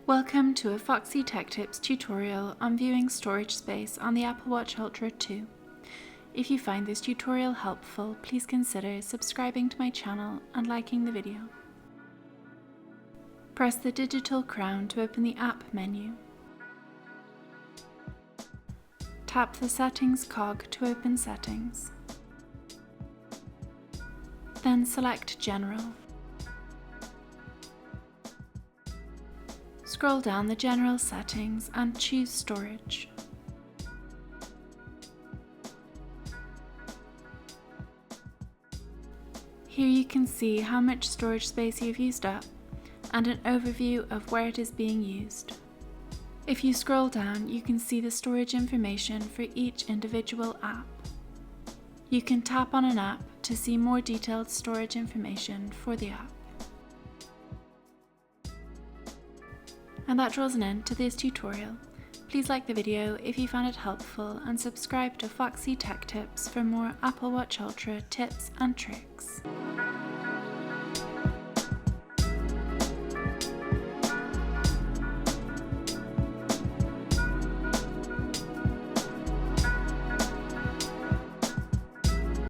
Welcome to a Foxy Tech Tips tutorial on viewing storage space on the Apple Watch Ultra 2. If you find this tutorial helpful, please consider subscribing to my channel and liking the video. Press the digital crown to open the app menu. Tap the Settings cog to open Settings. Then select General. Scroll down the General settings and choose Storage. Here you can see how much storage space you've used up and an overview of where it is being used. If you scroll down, you can see the storage information for each individual app. You can tap on an app to see more detailed storage information for the app. And that draws an end to this tutorial. Please like the video if you found it helpful and subscribe to Foxy Tech Tips for more Apple Watch Ultra tips and tricks.